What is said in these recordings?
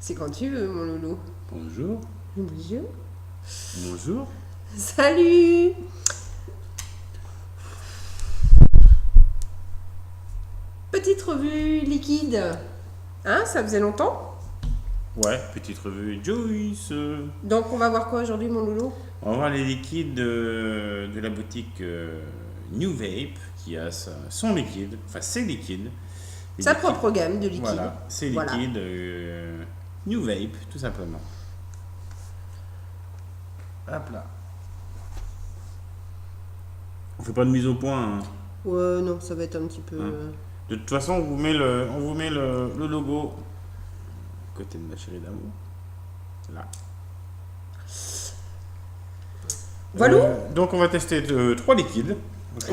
C'est quand tu veux, mon loulou. Bonjour. Bonjour. Bonjour. Salut. Petite revue liquide. Hein, ça faisait longtemps. Ouais, petite revue Joyce. Donc on va voir quoi aujourd'hui, mon loulou? On va voir les liquides de la boutique New Vape qui a son liquide, enfin ses liquides. Sa propre gamme de liquide. Voilà, ses liquides New Vape, tout simplement. Hop là. On fait pas de mise au point. Hein. Ouais, non, ça va être un petit peu. De toute façon, on vous met le logo côté de ma chérie d'amour. Là. Voilà. Donc on va tester 3 liquides.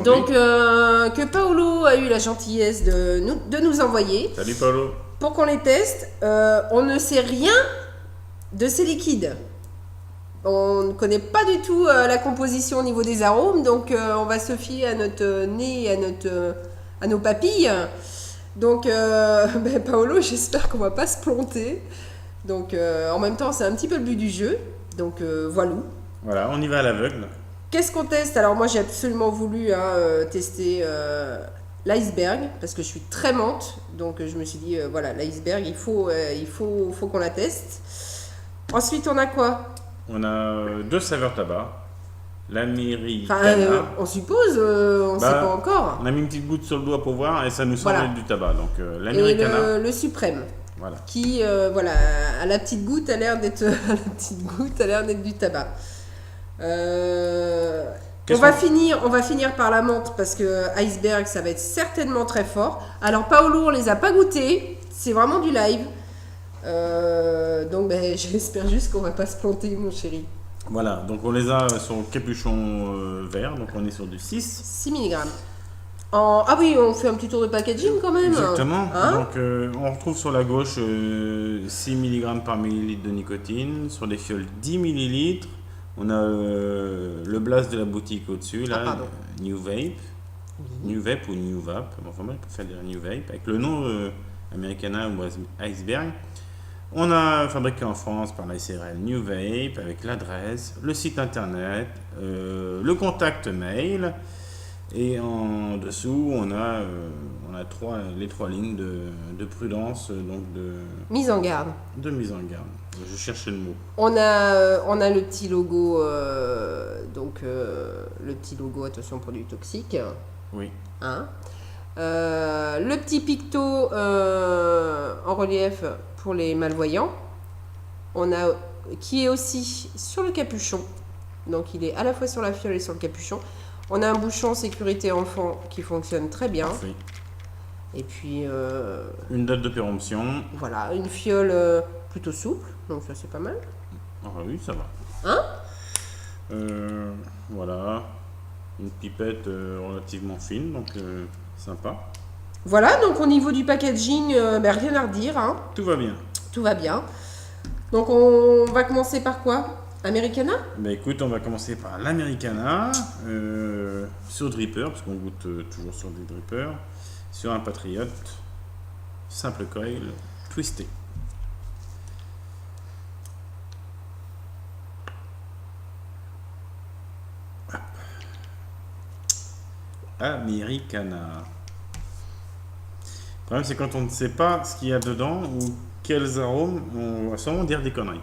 Donc que Paolo a eu la gentillesse de nous envoyer. Salut Paolo. Pour qu'on les teste, on ne sait rien de ces liquides. On ne connaît pas du tout la composition au niveau des arômes, donc on va se fier à notre nez et à nos papilles. Donc Paolo, j'espère qu'on va pas se planter. Donc en même temps, c'est un petit peu le but du jeu. Donc voilà. Voilà, on y va à l'aveugle. Qu'est-ce qu'on teste? Alors moi j'ai absolument voulu tester l'iceberg parce que je suis très menthe, donc je me suis dit voilà, l'iceberg il faut qu'on la teste. Ensuite on a quoi? On a 2 saveurs tabac, l'Americana. Enfin, on suppose, on ne sait pas encore. On a mis une petite goutte sur le doigt pour voir et ça nous semble être du tabac, donc Et l'Americana. le suprême. Voilà. Qui voilà, à la petite goutte a l'air d'être du tabac. On va finir par la menthe parce que iceberg ça va être certainement très fort. Alors Paolo, on les a pas goûtés, c'est vraiment du live. Donc j'espère juste qu'on va pas se planter, mon chéri. Voilà, donc on les a sur le capuchon vert, donc on est sur du 6 mg. Ah oui, on fait un petit tour de packaging quand même. Exactement. Hein? Donc on retrouve sur la gauche 6 mg par millilitre de nicotine, sur les fioles 10 ml. On a le blast de la boutique au-dessus, là, New Vape. New Vape ou New Vape, enfin moi je préfère dire New Vape, avec le nom Americana ou Iceberg. On a fabriqué en France par la SRL New Vape, avec l'adresse, le site internet, le contact mail. Et en dessous, on a les 3 lignes de prudence, donc de mise en garde. De mise en garde. Je cherchais le mot. On a le petit logo, le petit logo, attention, produit toxique. Oui. Hein, le petit picto en relief pour les malvoyants. Qui est aussi sur le capuchon. Donc il est à la fois sur la fiole et sur le capuchon. On a un bouchon sécurité enfant qui fonctionne très bien. Parfait. Et puis une date de péremption. Voilà, une fiole plutôt souple, donc ça c'est pas mal. Ah oui, ça va. Hein? Voilà, une pipette relativement fine, donc sympa. Voilà, donc au niveau du packaging, rien à redire. Hein. Tout va bien. Tout va bien. Donc on va commencer par quoi? Americana? Écoute, on va commencer par l'Americana, sur Dripper, parce qu'on goûte toujours sur des Drippers, sur un Patriot, simple coil, twisté. Hop. Americana. Le problème, c'est quand on ne sait pas ce qu'il y a dedans ou quels arômes, on va sûrement dire des conneries.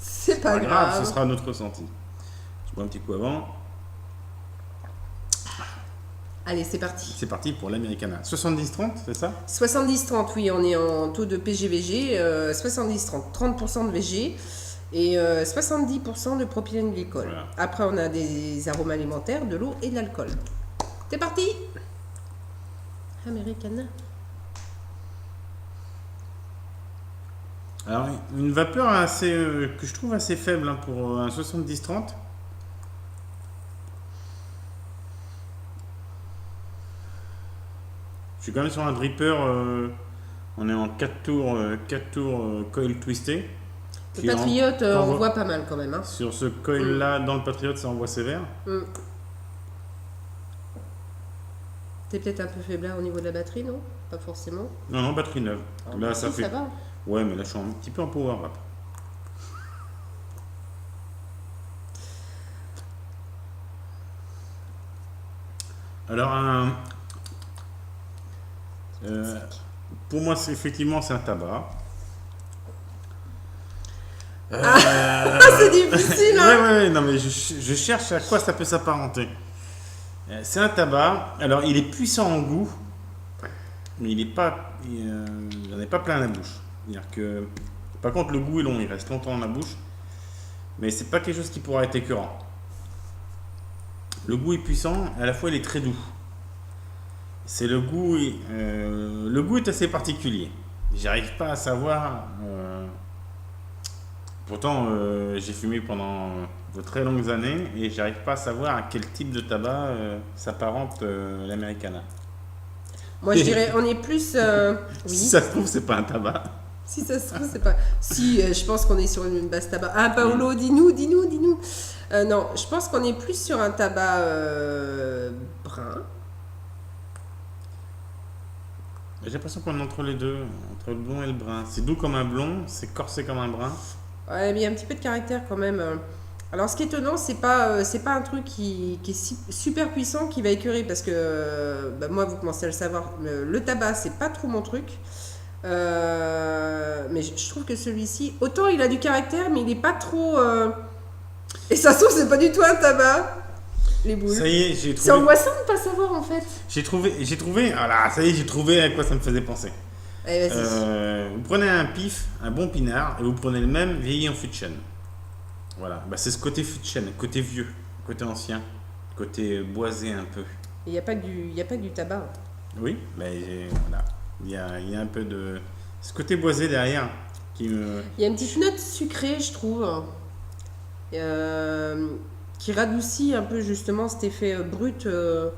C'est pas grave, ce sera notre ressenti. Je bois un petit coup avant. Allez, c'est parti. C'est parti pour l'Americana. 70-30, c'est ça? 70-30, oui, on est en taux de PGVG. 70-30, 30% de VG et 70% de propylène glycol. Voilà. Après, on a des arômes alimentaires, de l'eau et de l'alcool. C'est parti. Americana. Alors, une vapeur assez, que je trouve assez faible hein, pour un 70-30. Je suis quand même sur un dripper. On est en 4 tours, 4 tours coil twisté. Le Patriote, on voit pas mal quand même. Hein. Sur ce coil-là, dans le Patriote, ça envoie sévère. T'es peut-être un peu faiblard au niveau de la batterie, non? Pas forcément. Non, batterie neuve. Là, ça fait. Ça va. Ouais, mais là, je suis un petit peu en power up. Alors, pour moi, effectivement, c'est un tabac. C'est difficile, hein. Ouais, non, mais je cherche à quoi ça peut s'apparenter. C'est un tabac. Alors, il est puissant en goût, mais il n'en est pas plein la bouche. C'est-à-dire que, par contre, le goût est long, il reste longtemps dans la bouche, mais c'est pas quelque chose qui pourra être écœurant. Le goût est puissant, à la fois il est très doux. C'est le goût est assez particulier. J'arrive pas à savoir. Pourtant, j'ai fumé pendant de très longues années et j'arrive pas à savoir à quel type de tabac s'apparente l'Americana. Moi, je dirais, on est plus. Oui. Si ça se trouve, c'est pas un tabac. Si ça se trouve, c'est pas. Si, je pense qu'on est sur une base tabac. Ah, Paolo, dis-nous. Non, je pense qu'on est plus sur un tabac brun. J'ai l'impression qu'on est entre les deux, entre le blond et le brun. C'est doux comme un blond, c'est corsé comme un brun. Ouais, mais il y a un petit peu de caractère quand même. Alors, ce qui est étonnant, c'est pas un truc qui est super puissant qui va écœurer parce que moi, vous commencez à le savoir, le tabac, c'est pas trop mon truc. Mais je trouve que celui-ci, autant il a du caractère, mais il est pas trop. Et ça se trouve, c'est pas du tout un tabac. Les boules. Ça y est, j'ai trouvé. C'est angoissant de pas savoir en fait. J'ai trouvé. Voilà, ça y est, j'ai trouvé à quoi ça me faisait penser. Allez, vas-y. Vous prenez un pif, un bon pinard, et vous prenez le même vieilli en fût de chêne. Voilà, c'est ce côté fût de chêne, côté vieux, côté ancien, côté boisé un peu. Il n'y a pas que du tabac. Oui, mais voilà. Il y a un peu de. Ce côté boisé derrière qui me. Il y a une petite note sucrée, je trouve, qui radoucit un peu justement cet effet brut. Je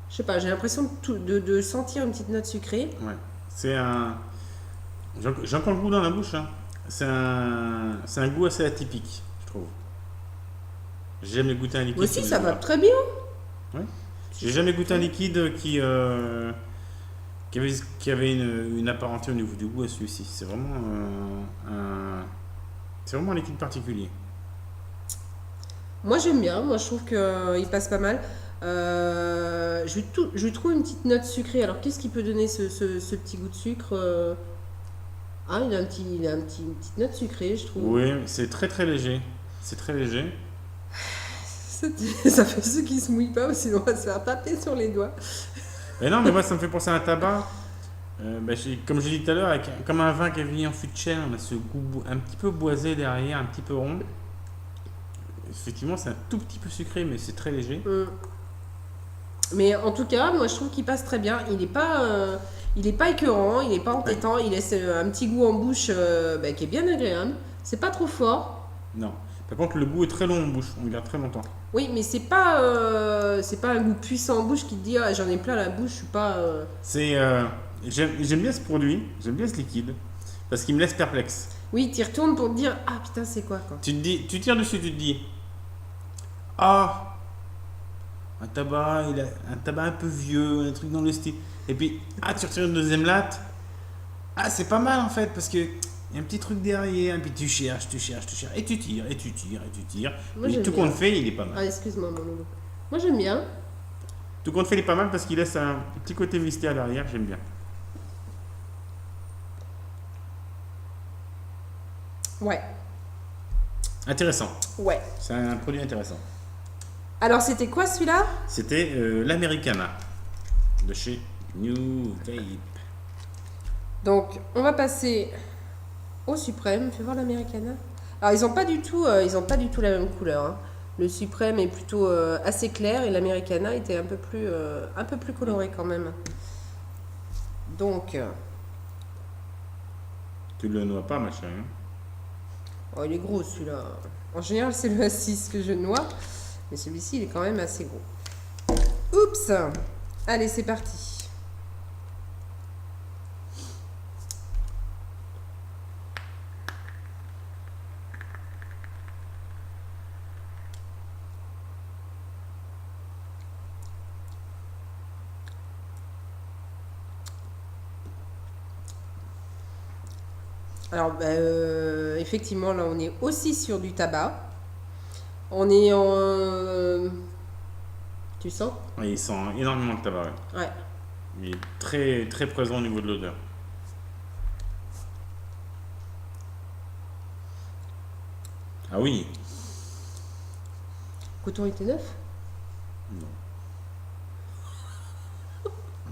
sais pas, j'ai l'impression de sentir une petite note sucrée. Ouais, c'est un. J'ai encore le goût dans la bouche. Hein. C'est un goût assez atypique, je trouve. J'ai jamais goûté un liquide. Moi aussi, ça va très bien. Ouais. J'ai jamais goûté un liquide qui avait une apparenté au niveau du goût à celui-ci. C'est vraiment un liquide particulier. Moi j'aime bien, moi je trouve qu'il passe pas mal. Je lui trouve une petite note sucrée. Alors qu'est-ce qui peut donner ce petit goût de sucre Ah, il a une petite note sucrée, je trouve. Oui, c'est très très léger. C'est très léger. Ça fait ceux qui se mouillent pas, sinon on va se faire taper sur les doigts. Mais non, mais moi ça me fait penser à un tabac. Comme j'ai dit tout à l'heure, comme un vin qui est vieilli en fût de chêne, on a ce goût un petit peu boisé derrière, un petit peu rond. Effectivement, c'est un tout petit peu sucré, mais c'est très léger. Mais en tout cas, moi je trouve qu'il passe très bien. Il n'est pas écœurant, il n'est pas entêtant, il laisse un petit goût en bouche qui est bien agréable. C'est pas trop fort. Non. Par contre, le goût est très long en bouche, on le garde très longtemps. Oui, mais c'est pas un goût puissant en bouche qui te dit ah, j'en ai plein la bouche, je suis pas. J'aime bien ce produit, j'aime bien ce liquide, parce qu'il me laisse perplexe. Oui, tu y retournes pour te dire ah putain, c'est quoi. Tu tires dessus, tu te dis ah, un tabac un peu vieux, un truc dans le style. Et puis, tu retires une deuxième latte. Ah, c'est pas mal en fait, parce que il y a un petit truc derrière, et puis tu cherches, et tu tires. Moi, Et tout compte fait, il est pas mal. Ah, excuse-moi, mon loulou. Moi, j'aime bien. Tout compte fait, il est pas mal parce qu'il laisse un petit côté mystère derrière, j'aime bien. Ouais. Intéressant. Ouais. C'est un produit intéressant. Alors, c'était quoi celui-là? C'était l'Americana de chez New Vape. Donc, on va passer au Suprême. Fais voir l'Americana. Alors, ils n'ont pas du tout la même couleur. Hein. Le Suprême est plutôt assez clair et l'Americana était un peu plus coloré quand même. Donc, Tu le noies pas, ma chérie. Hein. Oh, il est gros celui-là. En général, c'est le A6 que je noie. Mais celui-ci, il est quand même assez gros. Oups! Allez, c'est parti. Alors, effectivement, là, on est aussi sur du tabac. On est en... tu sens? Oui, il sent énormément de tabac. Ouais. Ouais. Il est très, très présent au niveau de l'odeur. Ah oui. Le coton était neuf?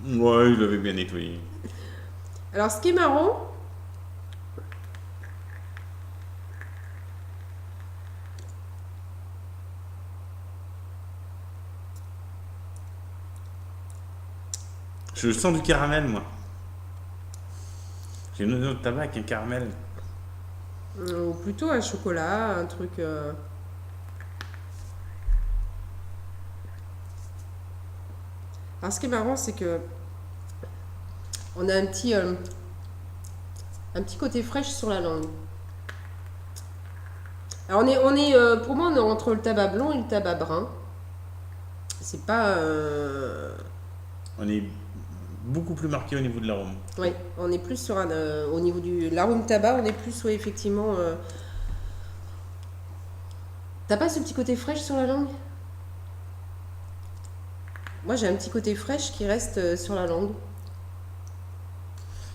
Ouais, il l'avait bien nettoyé. Alors, ce qui est marrant, je sens du caramel, moi. J'ai une odeur de tabac avec un caramel. ou plutôt un chocolat, un truc... Alors, ce qui est marrant, c'est que on a un petit côté fraîche sur la langue. Alors, pour moi, on est entre le tabac blanc et le tabac brun. C'est pas... On est beaucoup plus marqué au niveau de l'arôme. Oui, on est plus sur au niveau de l'arôme tabac, on est plus, ouais, effectivement... T'as pas ce petit côté fraîche sur la langue? Moi, j'ai un petit côté fraîche qui reste sur la langue.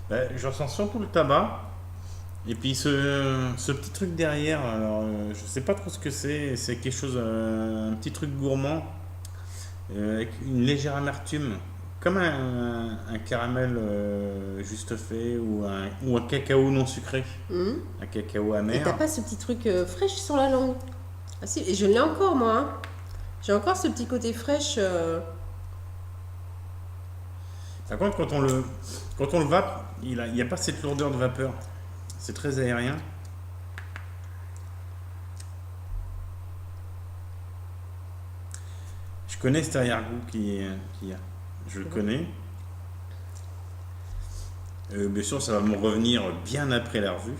Je ressens surtout le tabac. Et puis ce petit truc derrière, alors je sais pas trop ce que c'est. C'est quelque chose, un petit truc gourmand avec une légère amertume, comme un caramel juste fait ou un cacao non sucré, un cacao Et amer. t'as pas ce petit truc fraîche sur la langue? Ah si, et je l'ai encore moi. Hein. J'ai encore ce petit côté fraîche. Par contre, quand on le vape, il y a pas cette lourdeur de vapeur. C'est très aérien. Je connais cet arrière-goût qu'il y a. Je le connais. Bien sûr, ça va me revenir bien après la revue.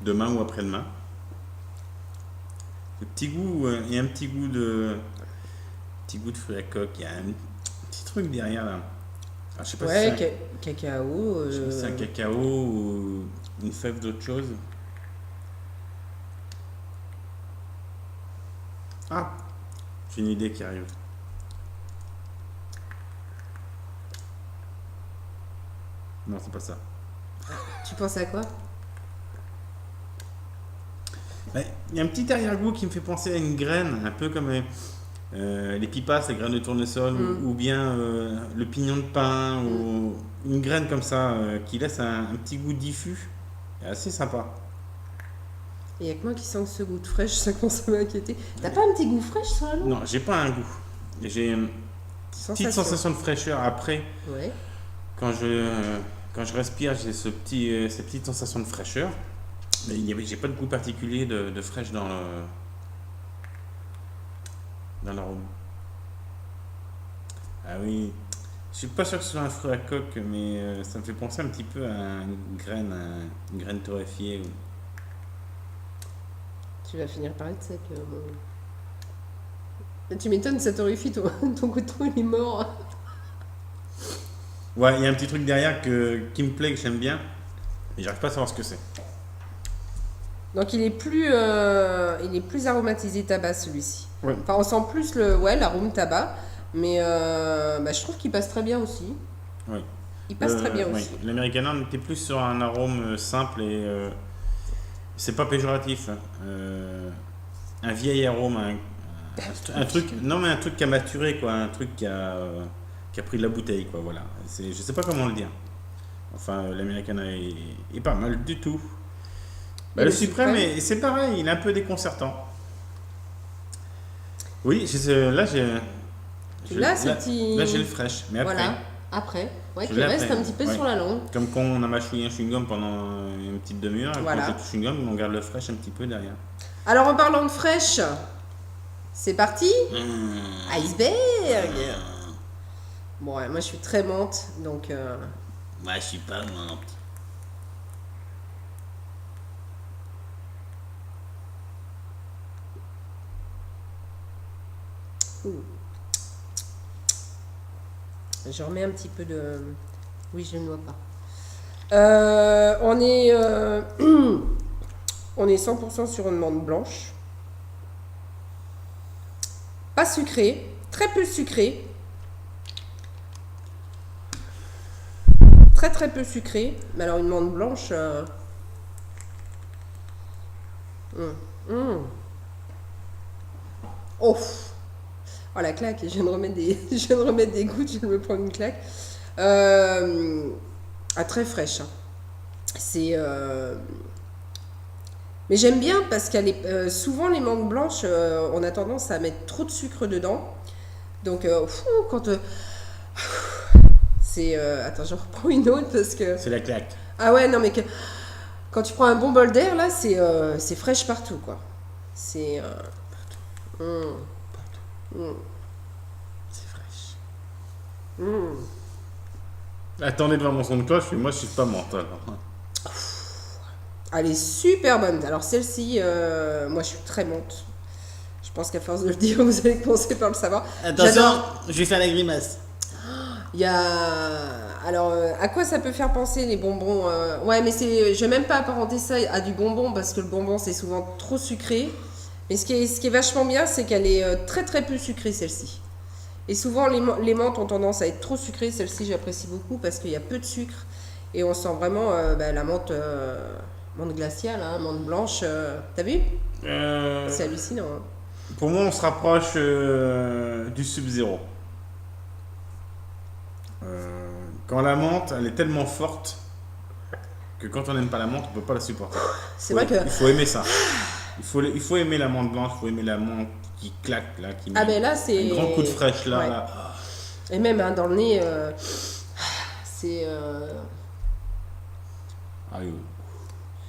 Demain ou après-demain. Le petit goût, il y a un petit goût de fruits à coque. Il y a un petit truc derrière là. Ah, je sais pas si Ouais, cacao. je sais pas si c'est un cacao ou une fève d'autre chose. Ah, j'ai une idée qui arrive. Non, c'est pas ça. Tu penses à quoi? Il y a un petit arrière-goût qui me fait penser à une graine, un peu comme les pipas, les graines de tournesol, ou bien le pignon de pin, ou une graine comme ça qui laisse un petit goût diffus, et assez sympa. Il n'y a que moi qui sens ce goût de fraîche, ça commence à m'inquiéter. T'as pas un petit goût fraîche sur la langue? Non, j'ai pas un goût. J'ai une petite sensation de fraîcheur après. Ouais. Quand je respire, j'ai cette petite sensation de fraîcheur. Mais j'ai pas de goût particulier de fraîche dans l'arôme. Ah oui, je suis pas sûr que ce soit un fruit à coque, mais ça me fait penser un petit peu à une graine torréfiée. Tu vas finir par être sec. Mais tu m'étonnes, ça torréfie, ton coton il est mort. Ouais, il y a un petit truc derrière qui me plaît, que j'aime bien, mais j'arrive pas à savoir ce que c'est. Donc il est plus aromatisé tabac celui-ci. Ouais. Enfin, on sent plus l'arôme tabac, mais je trouve qu'il passe très bien aussi. Oui. Il passe très bien aussi. L'Americana, on était plus sur un arôme simple et c'est pas péjoratif. Un vieil arôme, un truc, non mais un truc qui a maturé quoi, un truc qui a pris de la bouteille quoi, voilà. Je sais pas comment le dire. Enfin, l'Americana est pas mal du tout. Le suprême, c'est pareil, il est un peu déconcertant. Oui, là j'ai le fraîche, mais après. Voilà, après. Ouais, Je qui l'ai reste après, un petit peu ouais. sur la langue. Comme quand on a mâchouillé un chewing-gum pendant une petite demi-heure, et Voilà. quand je touche le chewing-gum, on garde le fraîche un petit peu derrière. Alors en parlant de fraîche, c'est parti. Iceberg. Bon, ouais, moi je suis très menthe, donc. Moi, je suis pas menthe. Je remets un petit peu de. Oui, je ne vois pas. On est, on est 100% sur une menthe blanche. Pas sucré, très peu sucré. Très très peu sucré. Mais alors une menthe blanche. Oh! Oh la claque, je viens de remettre des, je viens de remettre des gouttes, je viens de me prendre une claque. Très fraîche. Hein. C'est. Mais j'aime bien parce qu'elle est. Souvent les menthes blanches, on a tendance à mettre trop de sucre dedans. Donc, quand. C'est. Attends, je reprends une autre parce que. C'est la claque. Ah ouais, non, mais quand tu prends un bon bol d'air, là, c'est fraîche partout, quoi. C'est. C'est fraîche. Attendez devant mon son de cloche, mais moi, je suis pas menthe. Alors. Elle est super bonne. Alors, celle-ci, moi, je suis très menthe. Je pense qu'à force de le dire, vous allez commencer par le savoir. Attention, J'adore. je vais faire la grimace. Il y a. Alors, à quoi ça peut faire penser les bonbons Ouais, mais je vais même pas apparenter ça à du bonbon parce que le bonbon c'est souvent trop sucré. Mais ce qui est vachement bien, c'est qu'elle est très très peu sucrée celle-ci. Et souvent les menthes ont tendance à être trop sucrées. Celle-ci j'apprécie beaucoup parce qu'il y a peu de sucre et on sent vraiment la menthe, menthe glaciale, hein, menthe blanche. T'as vu C'est hallucinant. Hein. Pour moi, on se rapproche du Sub-Zero. Quand la menthe, elle est tellement forte que quand on n'aime pas la menthe, on ne peut pas la supporter. C'est vrai que. Il faut aimer ça. Il faut aimer la menthe blanche, il faut aimer la menthe qui claque, là, qui Ah, mais là c'est. un grand coup de fraîche, là. Ouais. là. Et même hein, dans le nez, c'est. Ah oui.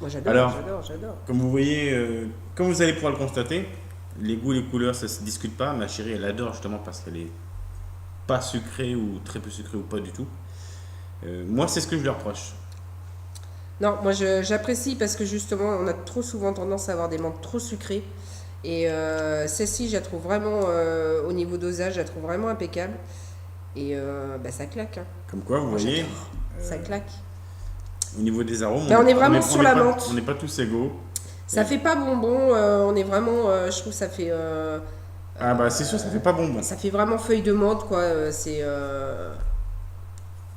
Moi j'adore, Alors, j'adore. Comme vous voyez, comme vous allez pouvoir le constater, les goûts et les couleurs, ça ne se discute pas. Ma chérie, elle adore justement parce qu'elle est pas sucrée ou très peu sucrée ou pas du tout. Moi, c'est ce que je lui reproche. Non, moi j'apprécie parce que justement, on a trop souvent tendance à avoir des menthes trop sucrées. Et celle-ci, je la trouve vraiment, au niveau dosage, je la trouve vraiment impeccable. Et ça claque. Hein. Comme quoi, vous voyez, Ça claque. au niveau des arômes, Ben, on est vraiment sur la menthe. On n'est pas tous égaux. Ça fait pas bonbon, on est vraiment, je trouve que ça fait. Ah bah c'est sûr, ça fait pas bonbon. Ça fait vraiment feuille de menthe, quoi.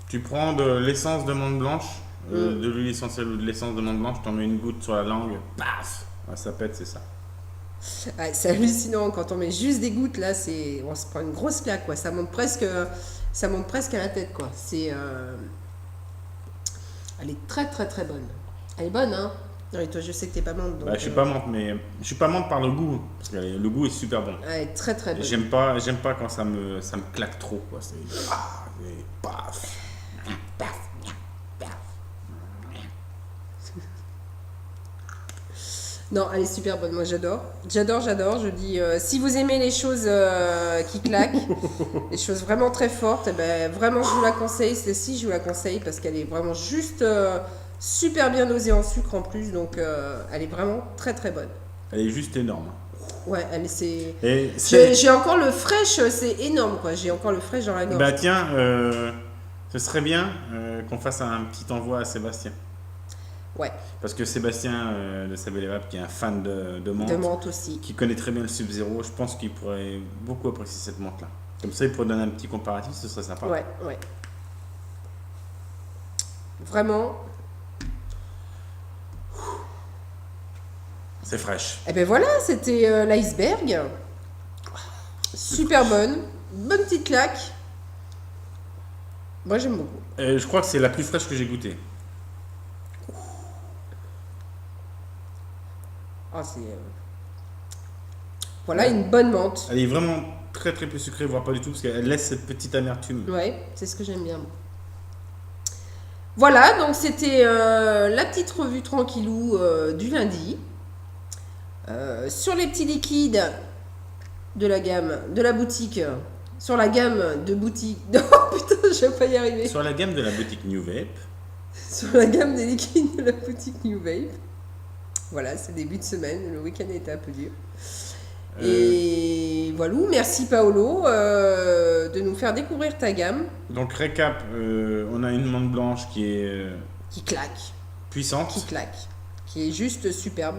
Tu prends de l'essence de menthe blanche, de l'huile essentielle ou de l'essence de menthe blanche, tu en mets une goutte sur la langue, paf, ça pète, c'est ça. Ouais, c'est hallucinant quand on met juste des gouttes là, on se prend une grosse claque quoi. Ça monte presque à la tête quoi. Elle est très très très bonne. Elle est bonne hein. Non, et toi je sais que t'es pas menthe donc. Je suis pas menthe, mais je suis pas menthe par le goût, parce que le goût est super bon. Elle est très très bonne. J'aime pas quand ça me claque trop quoi. C'est paf. Non, elle est super bonne. Moi j'adore. Je dis si vous aimez les choses qui claquent, les choses vraiment très fortes, vraiment je vous la conseille. Celle-ci je vous la conseille parce qu'elle est vraiment juste super bien dosée en sucre en plus, donc elle est vraiment très très bonne. Elle est juste énorme. Ouais, c'est. Et J'ai encore le fraîche, c'est énorme quoi. J'ai encore le fraîche dans la gorge. Bah tiens, ce serait bien qu'on fasse un petit envoi à Sébastien. Ouais. Parce que Sébastien de Sabelevap, qui est un fan de menthe, De menthe aussi. qui connaît très bien le Sub-Zero, je pense qu'il pourrait beaucoup apprécier cette menthe-là. Comme ça, il pourrait donner un petit comparatif, ce serait sympa. Ouais. Vraiment. C'est fraîche. Et ben voilà, c'était l'iceberg. Super bonne. Bonne petite claque. Moi j'aime beaucoup. Je crois que c'est la plus fraîche que j'ai goûtée. Ah, voilà une bonne menthe. Elle est vraiment très très peu sucrée, voire pas du tout, parce qu'elle laisse cette petite amertume. Ouais, c'est ce que j'aime bien. Voilà, donc c'était la petite revue tranquillou du lundi. Sur les petits liquides de la gamme, de la boutique, sur la gamme de boutique. Oh putain, je vais pas y arriver. Sur la gamme de la boutique New Vape. Sur la gamme des liquides de la boutique New Vape. Voilà, c'est début de semaine, le week-end était un peu dur. Et voilà, merci Paolo de nous faire découvrir ta gamme. Donc récap, on a une menthe blanche qui est qui claque, puissante, qui est juste superbe.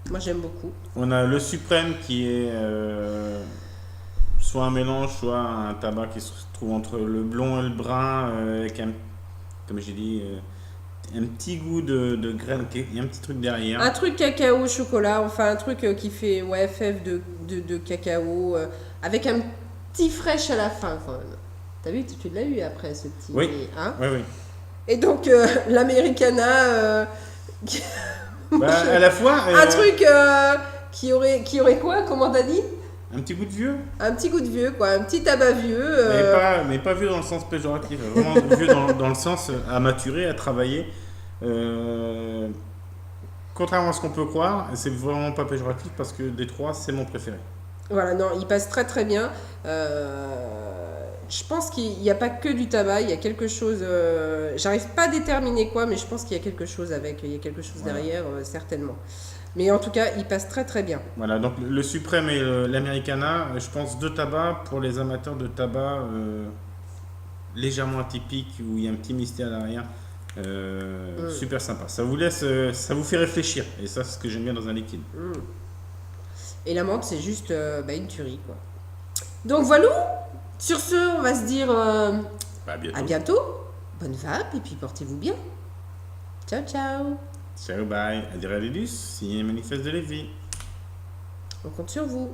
Moi j'aime beaucoup. On a le suprême qui est soit un mélange, soit un tabac qui se trouve entre le blond et le brun, avec un, comme j'ai dit, un petit goût de graines, il y a un petit truc derrière. Un truc cacao chocolat, enfin un truc qui fait fève de cacao, avec un petit fraîche à la fin quand même. T'as vu, tu l'as eu après ce petit... Oui, hein oui. Et donc l'Americana... à la fois... un truc qui aurait quoi, comment t'as dit? Un petit goût de vieux. Un petit goût de vieux, quoi. Un petit tabac vieux. Mais pas vieux dans le sens péjoratif. Vraiment vieux dans le sens à maturer, à travailler. Contrairement à ce qu'on peut croire, c'est vraiment pas péjoratif parce que des trois, c'est mon préféré. Voilà, non, il passe très très bien. Je pense qu'il n'y a pas que du tabac, il y a quelque chose... J'arrive pas à déterminer quoi, mais je pense qu'il y a quelque chose avec, il y a quelque chose derrière, certainement. Mais en tout cas, il passe très très bien. Voilà, donc le suprême et l'Americana, je pense deux tabacs pour les amateurs de tabac légèrement atypiques où il y a un petit mystère derrière. Super sympa. Ça vous laisse, ça vous fait réfléchir. Et ça, c'est ce que j'aime bien dans un liquide. Et la menthe, c'est juste une tuerie, quoi. Donc voilà. Sur ce, on va se dire à bientôt. Bonne vape et puis portez-vous bien. Ciao, ciao. Ciao, bye. Adira Lidus, signé Manifeste de Lévis. On compte sur vous.